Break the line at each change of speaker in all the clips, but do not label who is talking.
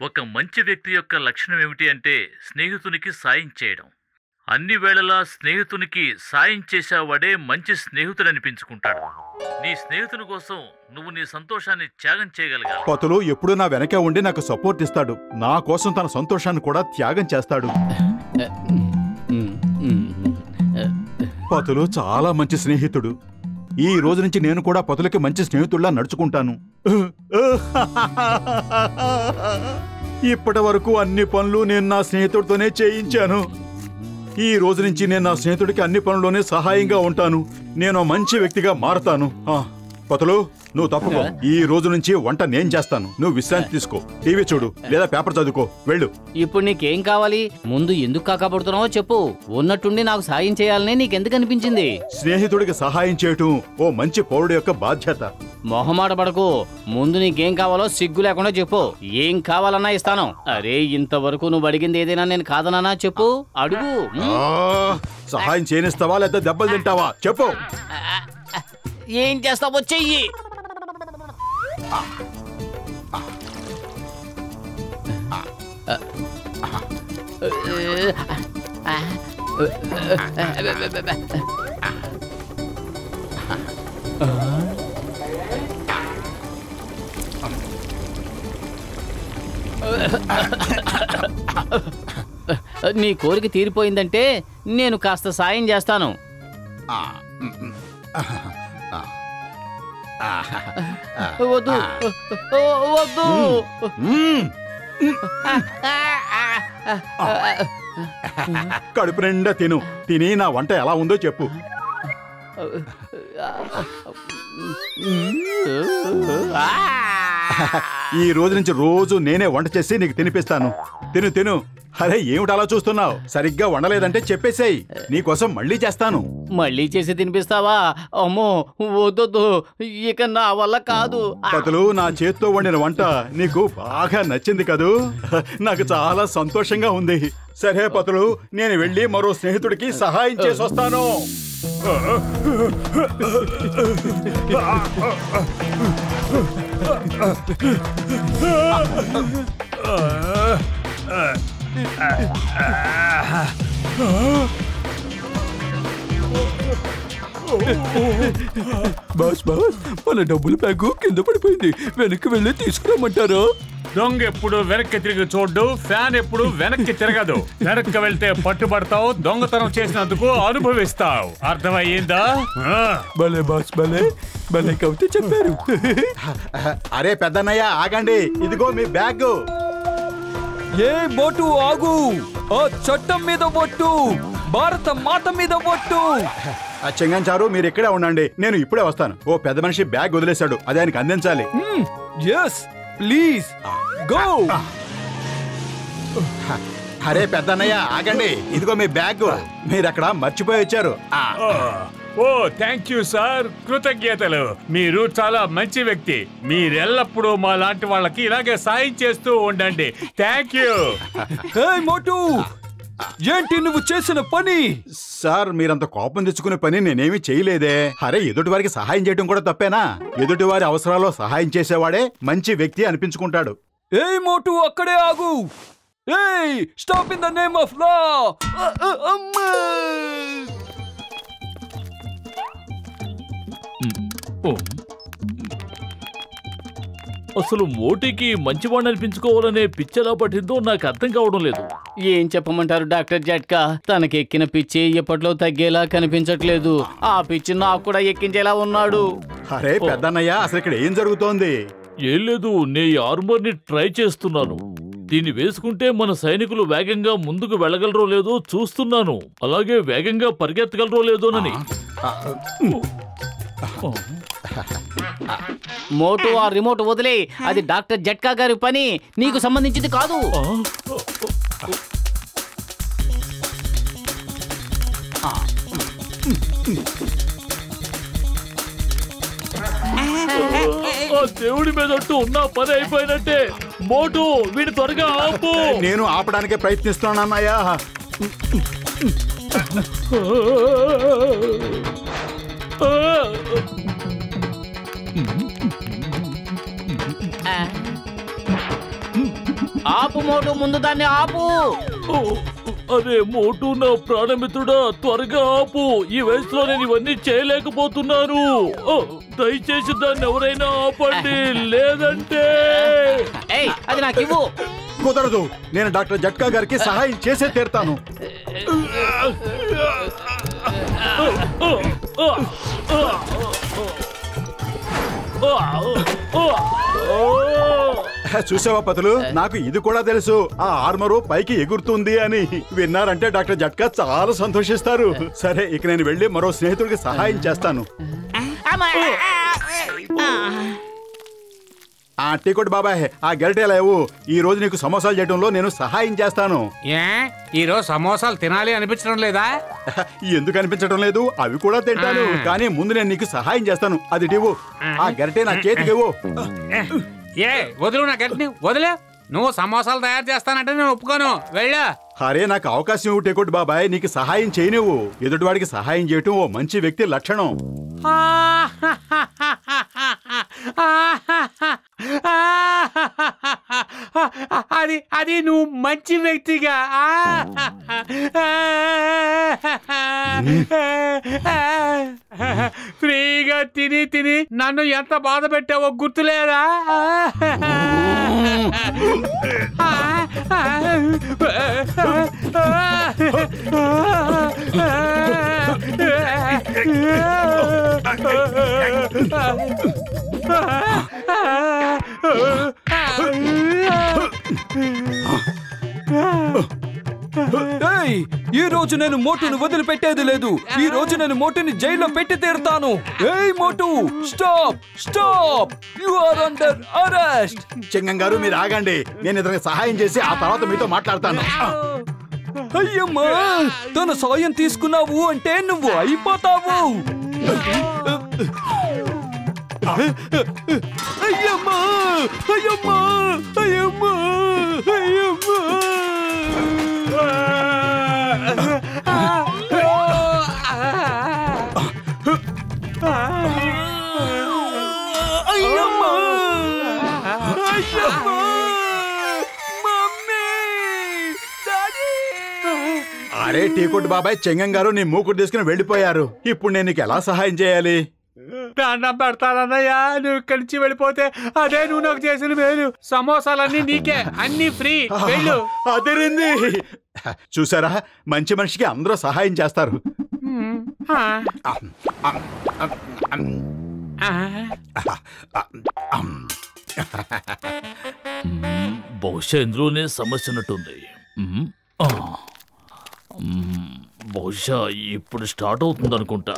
ఒక మంచి వ్యక్తి యొక్క లక్షణం ఏమిటి అంటే స్నేహితునికి సాయం చేయడం. అన్ని వేళలా స్నేహితునికి సాయం చేసేవాడే మంచి స్నేహితుడు అనిపించుకుంటాడు. నీ స్నేహితుని కోసం నువ్వు నీ సంతోషాన్ని త్యాగం చేయగలగాలి.
పతులు ఎప్పుడూ నా వెనకే ఉండి నాకు సపోర్ట్ ఇస్తాడు. నా కోసం తన సంతోషాన్ని కూడా త్యాగం చేస్తాడు. పతులు చాలా మంచి స్నేహితుడు. ఈ రోజు నుంచి నేను కూడా పతులకి మంచి స్నేహితుల్లా నడుచుకుంటాను. ఇప్పటి వరకు అన్ని పనులు నేను నా స్నేహితుడితోనే చేయించాను. ఈ రోజు నుంచి నేను నా స్నేహితుడికి అన్ని పనుల్లోనే సహాయంగా ఉంటాను. నేను మంచి వ్యక్తిగా మారతాను. పతులు నువ్వు తప్పుకో. ఈ రోజు నుంచి వంట నేను చేస్తాను. నువ్వు విశ్రాంతి తీసుకో, టీవీ చూడు లేదా పేపర్ చదువుకో. వెళ్ళు.
ఇప్పుడు నీకేం కావాలి? ముందు ఎందుకు కాకపడుతున్నావో చెప్పు. ఉన్నట్టుండి నాకు సాయం చేయాలని నీకెందుకు అనిపించింది?
స్నేహితుడికి సహాయం చేయటం ఓ మంచి పౌరుడు యొక్క బాధ్యత.
మొహమాట పడకు. ముందు నీకేం కావాలో సిగ్గు లేకుండా చెప్పు. ఏం కావాలన్నా ఇస్తాను. అరే, ఇంతవరకు నువ్వు అడిగింది ఏదైనా నేను కాదనా? చెప్పు, అడుగు.
సహాయం చేయనిస్తావా లేదా దెబ్బలు తింటావా? చెప్పు.
ఏం చేస్తావో చెయ్యి. నీ కోరిక తీరిపోయిందంటే నేను కాస్త సాయం చేస్తాను. వద్దు వద్దు.
కడుపు నిండా తిని నా వంట ఎలా ఉందో చెప్పు. ఈ రోజు నుంచి రోజు నేనే వంట చేసి నీకు తినిపిస్తాను. తిను. అరే, ఏమిటి అలా చూస్తున్నావు? సరిగ్గా వండలేదంటే చెప్పేసేయ్, నీకోసం మళ్ళీ చేస్తాను.
మళ్ళీ చేసి తినిపిస్తావా? అమ్మో, వద్దు, ఇక నా వల్ల కాదు.
పతులు, నా చేత్తో వండిన వంట నీకు బాగా నచ్చింది కదూ? నాకు చాలా సంతోషంగా ఉంది. సరే పతులు, నేను వెళ్ళి మరో స్నేహితుడికి సహాయం చేసి వస్తాను.
బాస్, మన డబ్బుల బ్యాగు కింద పడిపోయింది. వెనక్కి వెళ్ళి తీసుకురమ్మంటారా?
దొంగ ఎప్పుడు వెనక్కి తిరిగి చూడ్డు, ఫ్యాన్ ఎప్పుడు వెనక్కి తిరగదు. వెనక్కి వెళ్తే పట్టుబడతావు, దొంగతనం చేసినందుకు అనుభవిస్తావు. అర్థమయ్యిందా?
భలే బాస్, భలే కవిత చెప్పారు.
అరే పెద్దన్నయ్య, ఆగండి. ఇదిగో మీ బ్యాగ్.
ఏ బోటు, ఆగు. ఆ చట్టం మీద బొట్టు, భారత మాత మీద బొట్టు.
చెంగంచారు, మీరు ఇక్కడే ఉండండి, నేను ఇప్పుడే వస్తాను. ఓ పెద్ద మనిషి బ్యాగ్ వదిలేశాడు, అది ఆయనకి అందించాలి.
yes please go.
అరే పెద్దన్నయ్య, ఆగండి. ఇదిగో మీ బ్యాగ్. మీరు అక్కడ మర్చిపోయి వచ్చారు.
ఓ థ్యాంక్ యూ సార్, కృతజ్ఞతలు. మీరు చాలా మంచి వ్యక్తి. మీరెల్లప్పుడూ మా లాంటి వాళ్ళకి ఇలాగే సాయం చేస్తూ ఉండండి. Thank you.
మోటు, ఏంటి నువ్వు చేసిన పని?
సార్, మీరంత కోపం తెచ్చుకునే పని నేనేమి చేయలేదే. అరే, ఎదుటి వారికి సహాయం చేయడం కూడా తప్పేనా? ఎదుటి వారి అవసరాల్లో సహాయం చేసేవాడే మంచి వ్యక్తి అనిపించుకుంటాడు.
మోటు, అక్కడే ఆగు. Stop in the name of law.
అసలు మోటీకి మంచివాడిని అనిపించుకోవాలనే పిచ్చెలా పట్టిందో నాకు అర్థం కావడం లేదు.
ఏం చెప్పమంటారు డాక్టర్ జట్కా? తనకెక్కిన పిచ్చి ఎప్పట్లో తగ్గేలా కనిపించట్లేదు. ఆ పిచ్చి నాకు కూడా ఎక్కించేలా ఉన్నాడు.
అరే పెద్దన్నయ్య, అసలు ఇక్కడ ఏం జరుగుతోంది?
ఏం లేదు, నే ఆర్మర్ ని ట్రై చేస్తున్నాను. దీన్ని వేసుకుంటే మన సైనికులు వేగంగా ముందుకు వెళ్ళగలరో లేదో చూస్తున్నాను. అలాగే వేగంగా పరిగెత్తగలరో లేదోనని.
మోటు, ఆ రిమోట్ వదిలే. అది డాక్టర్ జట్కా గారి పని, నీకు సంబంధించింది కాదు.
దేవుడి మీద ఉన్న పని అయిపోయినట్టే. మోటు, వీడి త్వరగా ఆపు.
నేను ఆపడానికే ప్రయత్నిస్తున్నానన్నయ్యా.
ఆపు మోటు, ముందు దాన్ని ఆపు.
అరే మోటు, నా ప్రాణమిత్రుడా, త్వరగా ఆపు. ఈ వయసులో నేను ఇవన్నీ చేయలేకపోతున్నాను. దయచేసి దాన్ని ఎవరైనా ఆపండి, లేదంటే.
అది నాకు ఇవ్వు.
కుదరదు, నేను డాక్టర్ జట్కా గారికి సహాయం చేసే తీరుతాను. చూసావా పతులు, నాకు ఇది కూడా తెలుసు, ఆ ఆర్మరు పైకి ఎగురుతుంది అని. విన్నారంటే డాక్టర్ జట్కా చాలా సంతోషిస్తారు. సరే, ఇక నేను వెళ్ళి మరో స్నేహితుడికి సహాయం చేస్తాను. టీకోటి బాబాయ్, ఆ గరిటెలేవు. ఈ రోజు నీకు సమోసాలు చేయడంలో నేను సహాయం చేస్తాను.
ఈ రోజు సమోసాలు తినాలి అనిపించడం లేదా?
ఎందుకు అనిపించడం లేదు, అవి కూడా తింటాను. కానీ ముందు నేను నీకు సహాయం చేస్తాను. అది ఇవ్వు, ఆ గరిటె నా చేతికి ఇవ్వు.
వదులు, నా గరిటెని వదిలే. నువ్వు సమోసాలు తయారు చేస్తానంటే నేను ఒప్పుకోను, వెళ్ళా.
అరే, నాకు అవకాశం ఇవ్వు టీకోటి బాబాయ్, నీకు సహాయం చేయనివ్వు. ఎదుటివాడికి సహాయం చేయటం ఓ మంచి వ్యక్తి లక్షణం.
అది నువ్వు మంచి వ్యక్తిగా. ఫ్రీగా తిని తిని నన్ను ఎంత బాధ పెట్టావో గుర్తులేదా?
ఈ రోజు నేను మోటును వదిలిపెట్టేది లేదు. ఈ రోజు నేను మోటుని జైల్లో పెట్టి తీరుతాను. ఏయ్ Motu, stop stop, you are under arrest.
Chengam garu, మీరు ఆగండి. నేను ఇతనికి సహాయం చేసి ఆ తర్వాత మీతో మాట్లాడతాను.
అయ్యమ్మా, తన సాయం తీసుకున్నావు అంటే నువ్వు అయిపోతావు. అయ్యమ్మా అయ్యమ్మా అయ్యమ్మా అయ్యమ్మా. అయ్యమ్మా అయ్యమ్మా, మమ్మీ, డాడీ.
అరే టీకోటి బాబాయ్, చెంగం గారు నీ మూకుడు తీసుకుని వెళ్ళిపోయారు. ఇప్పుడు నేను నీకు ఎలా సహాయం చేయాలి?
దండం పెడతానన్నయ్యా, నువ్వు ఇక్కడి నుంచి వెళ్ళిపోతే అదే నువ్వు నాకు చేసిన మేలు. సమోసాలన్నీ నీకే, అన్ని ఫ్రీ, వెళ్ళు.
అదిరింది. చూసారా, మంచి మనిషికి అందరూ సహాయం చేస్తారు.
బహుశా ఇందులోనే సమస్య ఉన్నట్టుంది. బహుశా ఇప్పుడు స్టార్ట్ అవుతుంది అనుకుంటా.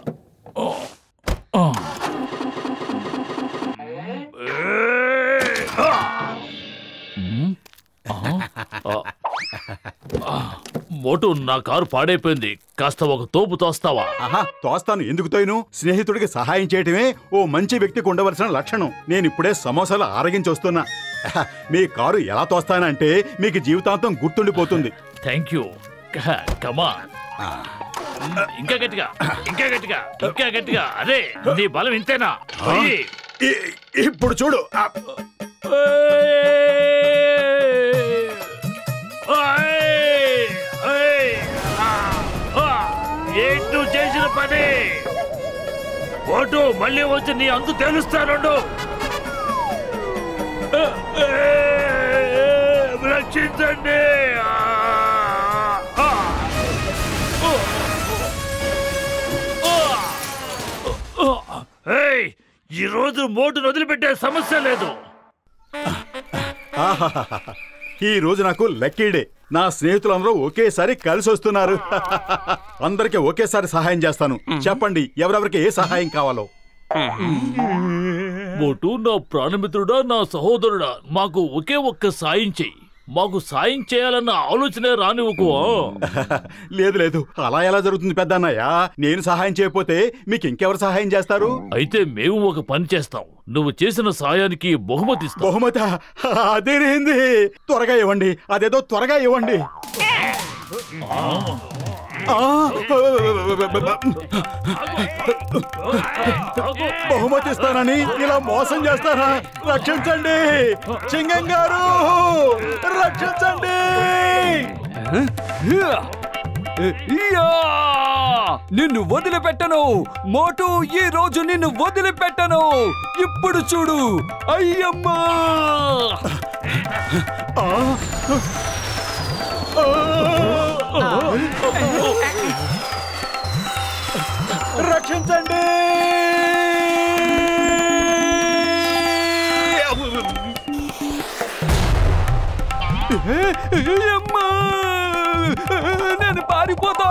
మోటు, నా కారు పాడైపోయింది. కాస్త ఒక తోపు తోస్తావా?
తోస్తాను, ఎందుకు తోయను? స్నేహితుడికి సహాయం చేయటమే ఓ మంచి వ్యక్తికి ఉండవలసిన లక్షణం. నేను ఇప్పుడే సమోసాలు ఆరగించి వస్తున్నా. మీ కారు ఎలా తోస్తానంటే మీకు జీవితాంతం గుర్తుండిపోతుంది.
Thank you. కమా, ఇంకా గట్టిగా, ఇంకా గట్టిగా, ఇంకా గట్టిగా. అదే, నీ బలం ఇంతేనా?
ఇప్పుడు చూడు.
ఏంటూ చేసిన పని? ఓటు మళ్ళీ వచ్చి నీ అంతు తెలుస్తాను. రక్షించండి. ఈ రోజు మోటును వదిలిపెట్టే సమస్య లేదు.
ఈ రోజు నాకు లక్కీ డే. నా స్నేహితులందరూ ఒకేసారి కలిసి వస్తున్నారు. అందరికి ఒకేసారి సహాయం చేస్తాను. చెప్పండి, ఎవరెవరికి ఏ సహాయం కావాలో.
మోటు, నా ప్రాణమిత్రుడా, నా సహోదరుడా, మాకు ఒకే ఒక్క సాయం చెయ్యి. మాకు సాయం చేయాలన్న ఆలోచనే రానివ్వకు.
లేదు లేదు, అలా ఎలా జరుగుతుంది పెద్దన్నయ్య? నేను సహాయం చేయకపోతే మీకు ఇంకెవరు సహాయం చేస్తారు?
అయితే మేము ఒక పని చేస్తాం. నువ్వు చేసిన సాయానికి బహుమతి ఇస్తాం.
బహుమత? అదేంది? త్వరగా ఇవ్వండి, అదేదో త్వరగా ఇవ్వండి. బహుమతి ఇస్తానని ఇలా మోసం చేస్తారా? రక్షించండి చింగం గారు, రక్షించండి.
నిన్ను వదిలిపెట్టను మోటు, ఈ రోజు నిన్ను వదిలిపెట్టను. ఇప్పుడు చూడు. అయ్యమ్మా,
రక్షించండి.
అయ్యమ్మా, నేను పారిపోతా.